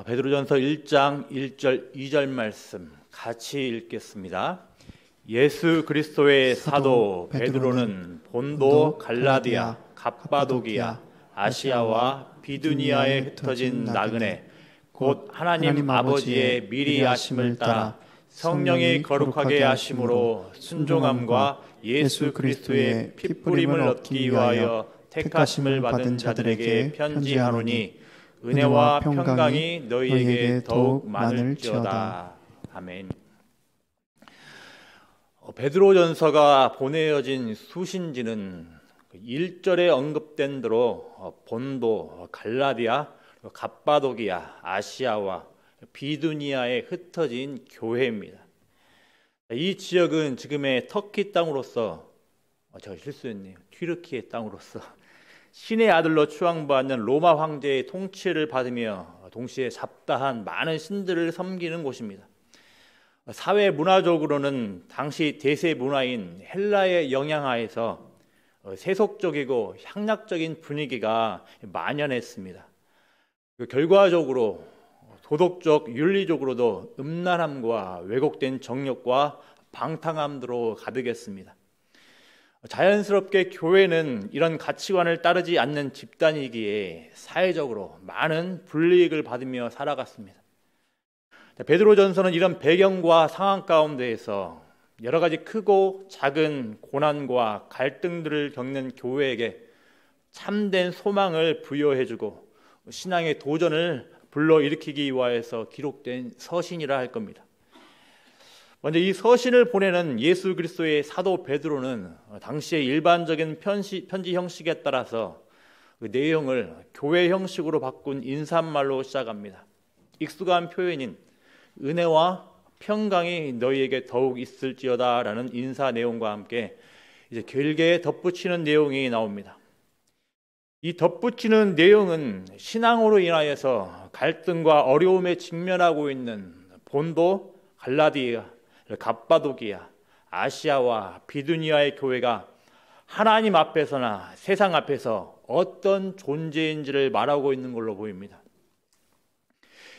베드로전서 1장 1절 2절 말씀 같이 읽겠습니다. 예수 그리스도의 사도 베드로는 본도, 갈라디아, 갑바도기아, 아시아와 비두니아에 흩어진 나그네 곧 하나님 아버지의 미리 아심을 따라 성령이 거룩하게 하심으로 순종함과 예수 그리스도의 핏부림을 얻기 위하여 택하심을 받은 자들에게 편지하노니 은혜와 평강이 너희에게 더욱 많을지어다. 아멘. 베드로전서가 보내어진 수신지는 1절에 언급된 대로 본도, 갈라디아, 갑바도기아, 아시아와 비두니아에 흩어진 교회입니다. 이 지역은 지금의 터키 땅으로서 제가 실수했네요. 튀르키예 땅으로서 신의 아들로 추앙받는 로마 황제의 통치를 받으며 동시에 잡다한 많은 신들을 섬기는 곳입니다. 사회 문화적으로는 당시 대세 문화인 헬라의 영향하에서 세속적이고 향락적인 분위기가 만연했습니다. 결과적으로 도덕적, 윤리적으로도 음란함과 왜곡된 정욕과 방탕함으로 가득했습니다. 자연스럽게 교회는 이런 가치관을 따르지 않는 집단이기에 사회적으로 많은 불이익을 받으며 살아갔습니다. 베드로전서는 이런 배경과 상황 가운데에서 여러 가지 크고 작은 고난과 갈등들을 겪는 교회에게 참된 소망을 부여해주고 신앙의 도전을 불러일으키기 위하여서 기록된 서신이라 할 겁니다. 먼저 이 서신을 보내는 예수 그리스도의 사도 베드로는 당시의 일반적인 편지 형식에 따라서 그 내용을 교회 형식으로 바꾼 인사말로 시작합니다. 익숙한 표현인 은혜와 평강이 너희에게 더욱 있을지어다라는 인사 내용과 함께 이제 길게 덧붙이는 내용이 나옵니다. 이 덧붙이는 내용은 신앙으로 인하여서 갈등과 어려움에 직면하고 있는 본도, 갈라디아, 갑바도기아, 아시아와 비두니아의 교회가 하나님 앞에서나 세상 앞에서 어떤 존재인지를 말하고 있는 걸로 보입니다.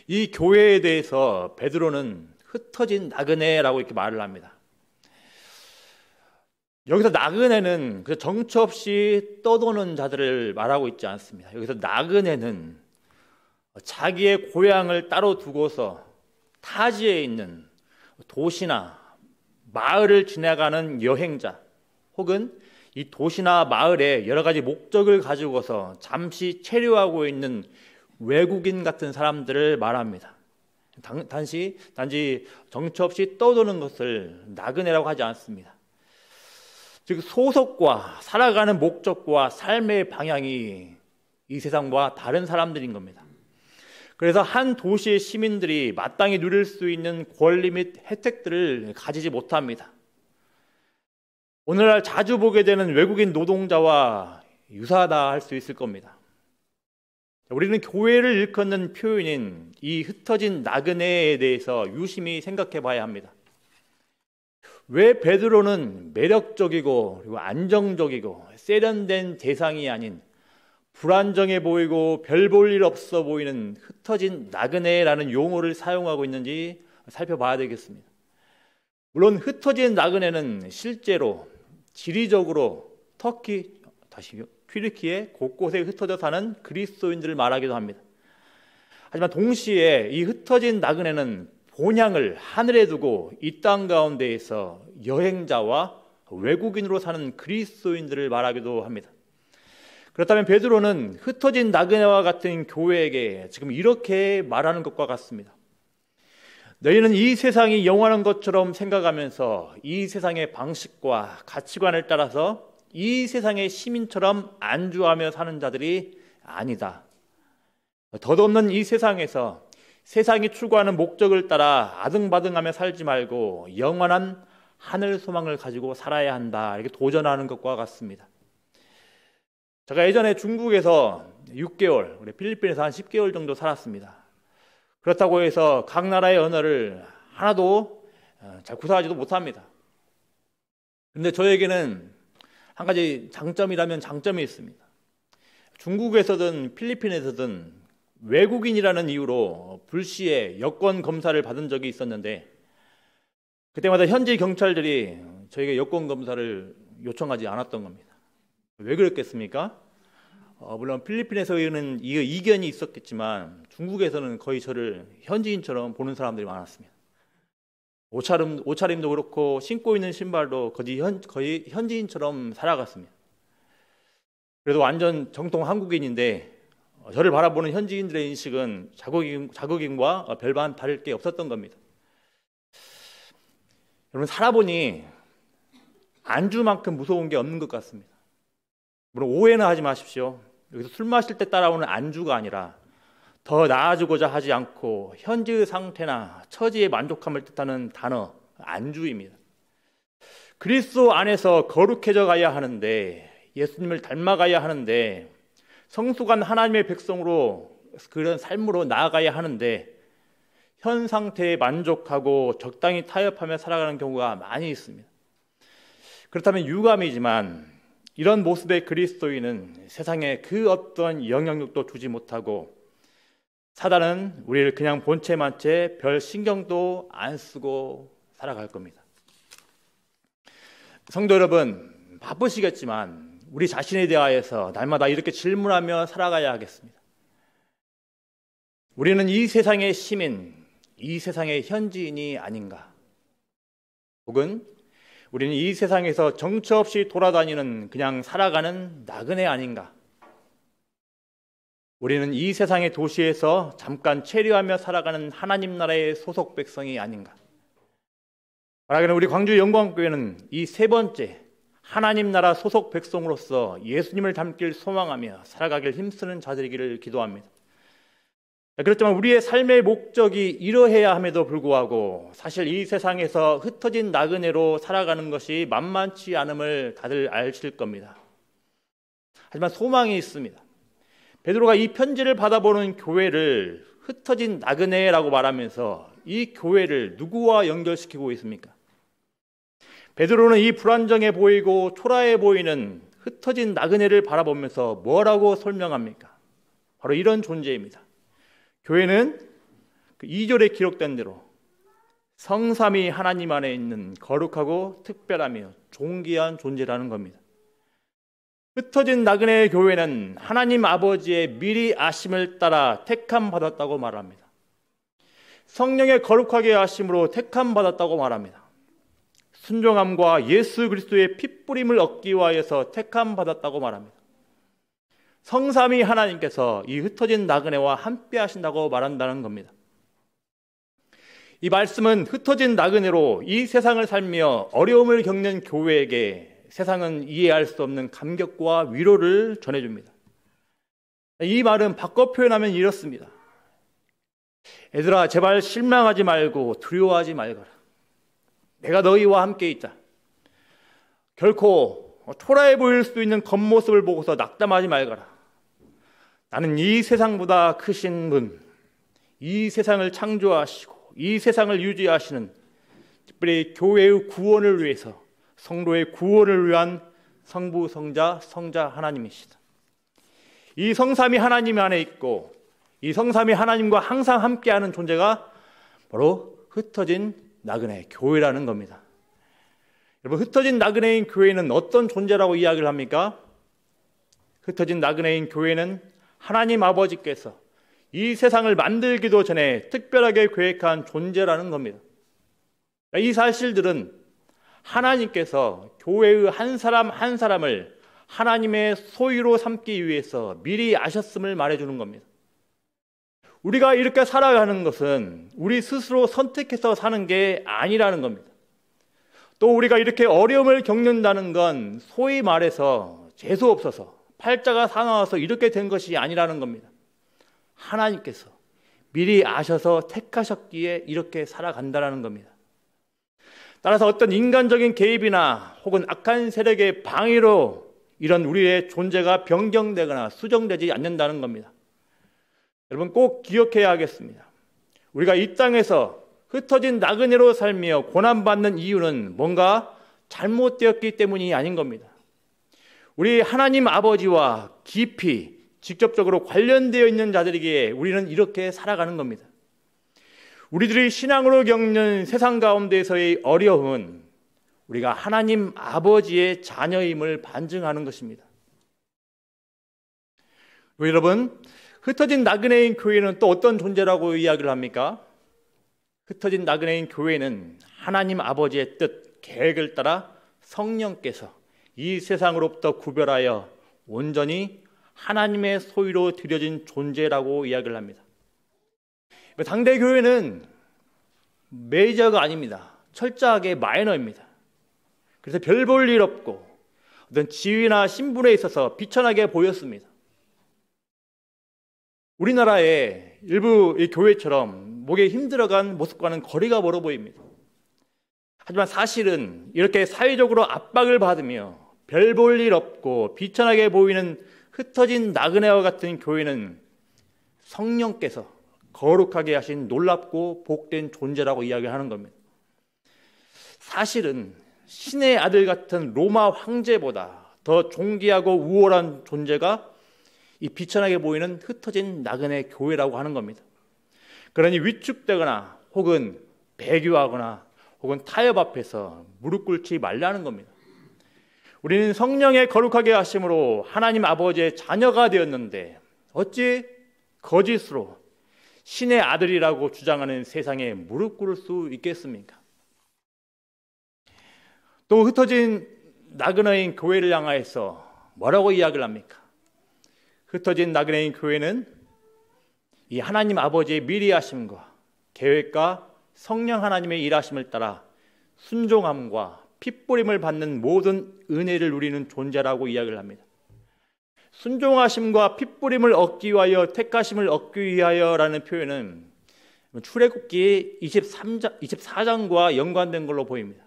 이 교회에 대해서 베드로는 흩어진 나그네라고 이렇게 말을 합니다. 여기서 나그네는 정처 없이 떠도는 자들을 말하고 있지 않습니다. 여기서 나그네는 자기의 고향을 따로 두고서 타지에 있는 도시나 마을을 지나가는 여행자 혹은 이 도시나 마을에 여러 가지 목적을 가지고서 잠시 체류하고 있는 외국인 같은 사람들을 말합니다. 단지 정처 없이 떠도는 것을 나그네라고 하지 않습니다. 즉 소속과 살아가는 목적과 삶의 방향이 이 세상과 다른 사람들인 겁니다. 그래서 한 도시의 시민들이 마땅히 누릴 수 있는 권리 및 혜택들을 가지지 못합니다. 오늘날 자주 보게 되는 외국인 노동자와 유사하다 할 수 있을 겁니다. 우리는 교회를 일컫는 표현인 이 흩어진 나그네에 대해서 유심히 생각해 봐야 합니다. 왜 베드로는 매력적이고 그리고 안정적이고 세련된 대상이 아닌 불안정해 보이고 별 볼 일 없어 보이는 흩어진 나그네라는 용어를 사용하고 있는지 살펴봐야 되겠습니다. 물론 흩어진 나그네는 실제로 지리적으로 튀르키예 곳곳에 흩어져 사는 그리스도인들을 말하기도 합니다. 하지만 동시에 이 흩어진 나그네는 본향을 하늘에 두고 이 땅 가운데에서 여행자와 외국인으로 사는 그리스도인들을 말하기도 합니다. 그렇다면 베드로는 흩어진 나그네와 같은 교회에게 지금 이렇게 말하는 것과 같습니다. 너희는 이 세상이 영원한 것처럼 생각하면서 이 세상의 방식과 가치관을 따라서 이 세상의 시민처럼 안주하며 사는 자들이 아니다. 덧없는 이 세상에서 세상이 추구하는 목적을 따라 아등바등하며 살지 말고 영원한 하늘 소망을 가지고 살아야 한다. 이렇게 도전하는 것과 같습니다. 제가 예전에 중국에서 6개월, 필리핀에서 한 10개월 정도 살았습니다. 그렇다고 해서 각 나라의 언어를 하나도 잘 구사하지도 못합니다. 그런데 저에게는 한 가지 장점이라면 장점이 있습니다. 중국에서든 필리핀에서든 외국인이라는 이유로 불시에 여권 검사를 받은 적이 있었는데 그때마다 현지 경찰들이 저에게 여권 검사를 요청하지 않았던 겁니다. 왜 그랬겠습니까? 물론 필리핀에서는 이견이 있었겠지만 중국에서는 거의 저를 현지인처럼 보는 사람들이 많았습니다. 옷차림도 그렇고 신고 있는 신발도 거의 현지인처럼 살아갔습니다. 그래도 완전 정통 한국인인데 저를 바라보는 현지인들의 인식은 자국인과 별반 다를 게 없었던 겁니다. 여러분, 살아보니 안주만큼 무서운 게 없는 것 같습니다. 물론 오해는 하지 마십시오. 여기서 술 마실 때 따라오는 안주가 아니라 더 나아지고자 하지 않고 현재의 상태나 처지의 만족함을 뜻하는 단어 안주입니다. 그리스도 안에서 거룩해져 가야 하는데, 예수님을 닮아가야 하는데, 성숙한 하나님의 백성으로 그런 삶으로 나아가야 하는데 현 상태에 만족하고 적당히 타협하며 살아가는 경우가 많이 있습니다. 그렇다면 유감이지만 이런 모습의 그리스도인은 세상에 그 어떤 영향력도 주지 못하고 사단은 우리를 그냥 본체만 채 별 신경도 안 쓰고 살아갈 겁니다. 성도 여러분, 바쁘시겠지만 우리 자신에 대하여서 날마다 이렇게 질문하며 살아가야 하겠습니다. 우리는 이 세상의 시민, 이 세상의 현지인이 아닌가? 혹은 우리는 이 세상에서 정처 없이 돌아다니는 그냥 살아가는 나그네 아닌가? 우리는 이 세상의 도시에서 잠깐 체류하며 살아가는 하나님 나라의 소속 백성이 아닌가? 말하기는 우리 광주 영광교회는 이 세 번째 하나님 나라 소속 백성으로서 예수님을 닮길 소망하며 살아가길 힘쓰는 자들이기를 기도합니다. 그렇지만 우리의 삶의 목적이 이러해야 함에도 불구하고 사실 이 세상에서 흩어진 나그네로 살아가는 것이 만만치 않음을 다들 아실 겁니다. 하지만 소망이 있습니다. 베드로가 이 편지를 받아보는 교회를 흩어진 나그네라고 말하면서 이 교회를 누구와 연결시키고 있습니까? 베드로는 이 불안정해 보이고 초라해 보이는 흩어진 나그네를 바라보면서 뭐라고 설명합니까? 바로 이런 존재입니다. 교회는 그 2절에 기록된 대로 성삼위 하나님 안에 있는 거룩하고 특별하며 존귀한 존재라는 겁니다. 흩어진 나그네의 교회는 하나님 아버지의 미리 아심을 따라 택함 받았다고 말합니다. 성령의 거룩하게 하심으로 택함 받았다고 말합니다. 순종함과 예수 그리스도의 핏뿌림을 얻기 위하여서 택함 받았다고 말합니다. 성삼위 하나님께서 이 흩어진 나그네와 함께 하신다고 말한다는 겁니다. 이 말씀은 흩어진 나그네로 이 세상을 살며 어려움을 겪는 교회에게 세상은 이해할 수 없는 감격과 위로를 전해줍니다. 이 말은 바꿔 표현하면 이렇습니다. 얘들아, 제발 실망하지 말고 두려워하지 말거라. 내가 너희와 함께 있다. 결코 초라해 보일 수 있는 겉모습을 보고서 낙담하지 말거라. 나는 이 세상보다 크신 분, 이 세상을 창조하시고 이 세상을 유지하시는 특별히 교회의 구원을 위해서 성도의 구원을 위한 성부, 성자, 성자 하나님이시다. 이 성삼위 하나님 안에 있고 이 성삼위 하나님과 항상 함께하는 존재가 바로 흩어진 나그네 교회라는 겁니다. 여러분, 흩어진 나그네인 교회는 어떤 존재라고 이야기를 합니까? 흩어진 나그네인 교회는 하나님 아버지께서 이 세상을 만들기도 전에 특별하게 계획한 존재라는 겁니다. 이 사실들은 하나님께서 교회의 한 사람 한 사람을 하나님의 소유로 삼기 위해서 미리 아셨음을 말해주는 겁니다. 우리가 이렇게 살아가는 것은 우리 스스로 선택해서 사는 게 아니라는 겁니다. 또 우리가 이렇게 어려움을 겪는다는 건 소위 말해서 재수 없어서 팔자가 사나워서 이렇게 된 것이 아니라는 겁니다. 하나님께서 미리 아셔서 택하셨기에 이렇게 살아간다는 겁니다. 따라서 어떤 인간적인 개입이나 혹은 악한 세력의 방해로 이런 우리의 존재가 변경되거나 수정되지 않는다는 겁니다. 여러분, 꼭 기억해야 하겠습니다. 우리가 이 땅에서 흩어진 나그네로 살며 고난받는 이유는 뭔가 잘못되었기 때문이 아닌 겁니다. 우리 하나님 아버지와 깊이 직접적으로 관련되어 있는 자들에게 우리는 이렇게 살아가는 겁니다. 우리들이 신앙으로 겪는 세상 가운데서의 어려움은 우리가 하나님 아버지의 자녀임을 반증하는 것입니다. 여러분, 흩어진 나그네인 교회는 또 어떤 존재라고 이야기를 합니까? 흩어진 나그네인 교회는 하나님 아버지의 뜻, 계획을 따라 성령께서 이 세상으로부터 구별하여 온전히 하나님의 소유로 드려진 존재라고 이야기를 합니다. 당대 교회는 메이저가 아닙니다. 철저하게 마이너입니다. 그래서 별 볼 일 없고 어떤 지위나 신분에 있어서 비천하게 보였습니다. 우리나라의 일부 교회처럼 목에 힘들어간 모습과는 거리가 멀어 보입니다. 하지만 사실은 이렇게 사회적으로 압박을 받으며 별 볼 일 없고 비천하게 보이는 흩어진 나그네와 같은 교회는 성령께서 거룩하게 하신 놀랍고 복된 존재라고 이야기하는 겁니다. 사실은 신의 아들 같은 로마 황제보다 더 존귀하고 우월한 존재가 이 비천하게 보이는 흩어진 나그네 교회라고 하는 겁니다. 그러니 위축되거나 혹은 배교하거나 혹은 타협 앞에서 무릎 꿇지 말라는 겁니다. 우리는 성령의 거룩하게 하심으로 하나님 아버지의 자녀가 되었는데 어찌 거짓으로 신의 아들이라고 주장하는 세상에 무릎 꿇을 수 있겠습니까? 또 흩어진 나그네인 교회를 향하여서 뭐라고 이야기를 합니까? 흩어진 나그네인 교회는 이 하나님 아버지의 미리 하심과 계획과 성령 하나님의 일하심을 따라 순종함과 핏부림을 받는 모든 은혜를 누리는 존재라고 이야기를 합니다. 순종하심과 핏부림을 얻기 위하여 택하심을 얻기 위하여라는 표현은 출애굽기 24장과 연관된 걸로 보입니다.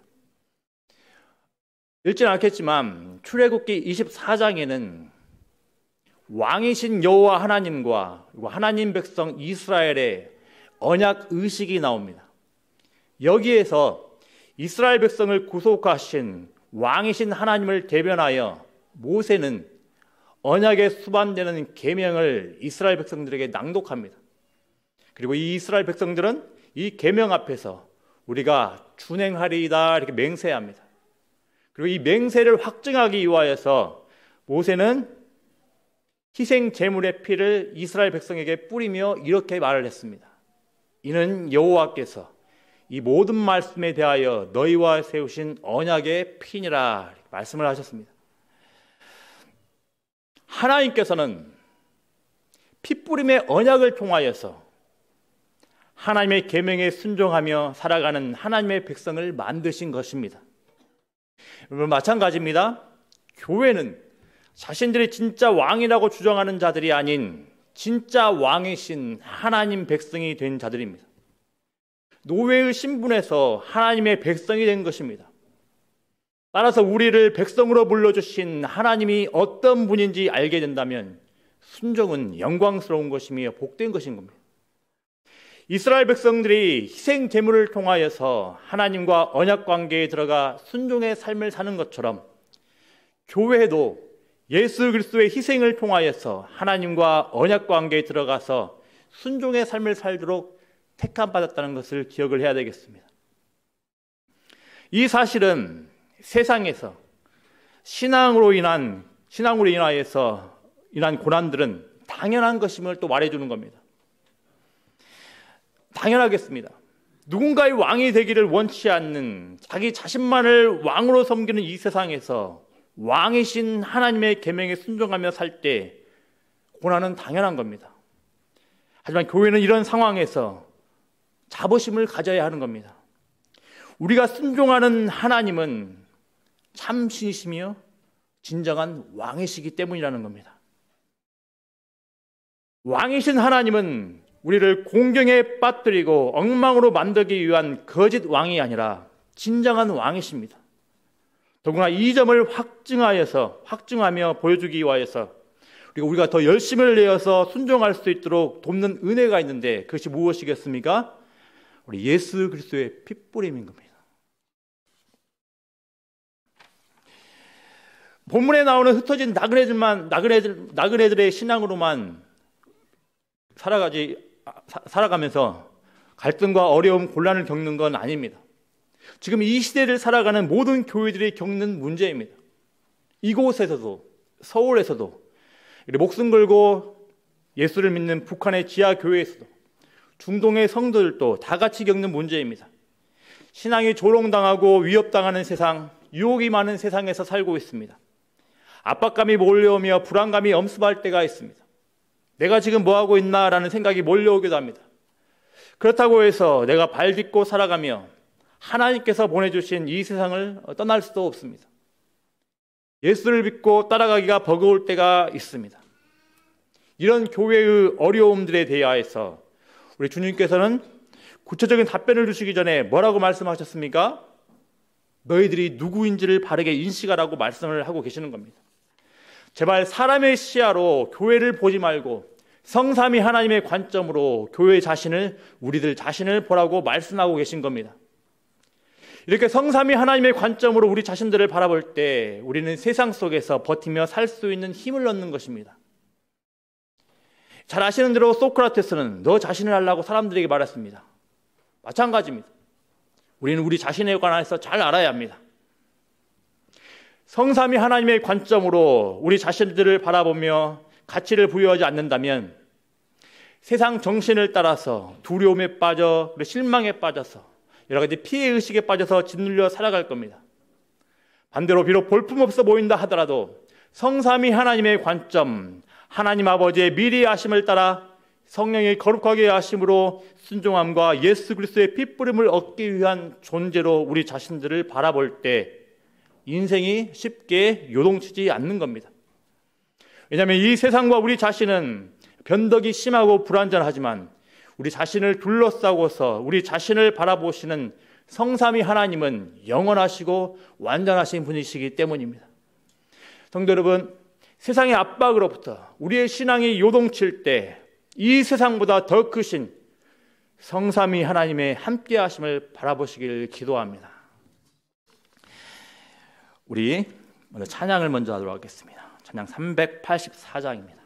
읽지는 않겠지만 출애굽기 24장에는 왕이신 여호와 하나님과 하나님 백성 이스라엘의 언약 의식이 나옵니다. 여기에서 이스라엘 백성을 구속하신 왕이신 하나님을 대변하여 모세는 언약에 수반되는 계명을 이스라엘 백성들에게 낭독합니다. 그리고 이 이스라엘 백성들은 이 계명 앞에서 우리가 준행하리이다 이렇게 맹세합니다. 그리고 이 맹세를 확증하기 위하여서 모세는 희생 제물의 피를 이스라엘 백성에게 뿌리며 이렇게 말을 했습니다. 이는 여호와께서 이 모든 말씀에 대하여 너희와 세우신 언약의 피니라 말씀을 하셨습니다. 하나님께서는 핏부림의 언약을 통하여서 하나님의 계명에 순종하며 살아가는 하나님의 백성을 만드신 것입니다. 여러분, 마찬가지입니다. 교회는 자신들이 진짜 왕이라고 주장하는 자들이 아닌 진짜 왕이신 하나님 백성이 된 자들입니다. 노예의 신분에서 하나님의 백성이 된 것입니다. 따라서 우리를 백성으로 불러주신 하나님이 어떤 분인지 알게 된다면 순종은 영광스러운 것이며 복된 것인 겁니다. 이스라엘 백성들이 희생 제물을 통하여서 하나님과 언약 관계에 들어가 순종의 삶을 사는 것처럼 교회도 예수 그리스도의 희생을 통하여서 하나님과 언약 관계에 들어가서 순종의 삶을 살도록 택함받았다는 것을 기억을 해야 되겠습니다. 이 사실은 세상에서 신앙으로 인하여서 인한 고난들은 당연한 것임을 또 말해주는 겁니다. 당연하겠습니다. 누군가의 왕이 되기를 원치 않는 자기 자신만을 왕으로 섬기는 이 세상에서 왕이신 하나님의 계명에 순종하며 살 때 고난은 당연한 겁니다. 하지만 교회는 이런 상황에서 자부심을 가져야 하는 겁니다. 우리가 순종하는 하나님은 참신이시며 진정한 왕이시기 때문이라는 겁니다. 왕이신 하나님은 우리를 공경에 빠뜨리고 엉망으로 만들기 위한 거짓 왕이 아니라 진정한 왕이십니다. 더구나 이 점을 확증하며 보여주기 위하여서 우리가 더 열심을 내어서 순종할 수 있도록 돕는 은혜가 있는데 그것이 무엇이겠습니까? 우리 예수 그리스도의 핏부림인 겁니다. 본문에 나오는 흩어진 나그네들의 신앙으로만 살아가면서 갈등과 어려움, 곤란을 겪는 건 아닙니다. 지금 이 시대를 살아가는 모든 교회들이 겪는 문제입니다. 이곳에서도, 서울에서도, 목숨 걸고 예수를 믿는 북한의 지하교회에서도, 중동의 성도들도 다 같이 겪는 문제입니다. 신앙이 조롱당하고 위협당하는 세상, 유혹이 많은 세상에서 살고 있습니다. 압박감이 몰려오며 불안감이 엄습할 때가 있습니다. 내가 지금 뭐하고 있나라는 생각이 몰려오기도 합니다. 그렇다고 해서 내가 발 딛고 살아가며 하나님께서 보내주신 이 세상을 떠날 수도 없습니다. 예수를 믿고 따라가기가 버거울 때가 있습니다. 이런 교회의 어려움들에 대하여서 우리 주님께서는 구체적인 답변을 주시기 전에 뭐라고 말씀하셨습니까? 너희들이 누구인지를 바르게 인식하라고 말씀을 하고 계시는 겁니다. 제발 사람의 시야로 교회를 보지 말고 성삼위 하나님의 관점으로 교회 자신을, 우리들 자신을 보라고 말씀하고 계신 겁니다. 이렇게 성삼위 하나님의 관점으로 우리 자신들을 바라볼 때 우리는 세상 속에서 버티며 살 수 있는 힘을 얻는 것입니다. 잘 아시는 대로 소크라테스는 너 자신을 알라고 사람들에게 말했습니다. 마찬가지입니다. 우리는 우리 자신에 관해서 잘 알아야 합니다. 성삼위 하나님의 관점으로 우리 자신들을 바라보며 가치를 부여하지 않는다면 세상 정신을 따라서 두려움에 빠져 실망에 빠져서 여러 가지 피해의식에 빠져서 짓눌려 살아갈 겁니다. 반대로 비록 볼품없어 보인다 하더라도 성삼위 하나님의 관점, 하나님 아버지의 미리 하심을 따라 성령의 거룩하게 하심으로 순종함과 예수 그리스도의 핏부림을 얻기 위한 존재로 우리 자신들을 바라볼 때 인생이 쉽게 요동치지 않는 겁니다. 왜냐하면 이 세상과 우리 자신은 변덕이 심하고 불완전하지만 우리 자신을 둘러싸고서 우리 자신을 바라보시는 성삼위 하나님은 영원하시고 완전하신 분이시기 때문입니다. 성도 여러분, 세상의 압박으로부터 우리의 신앙이 요동칠 때 이 세상보다 더 크신 성삼위 하나님의 함께 하심을 바라보시길 기도합니다. 우리 먼저 찬양을 먼저 하도록 하겠습니다. 찬양 384장입니다.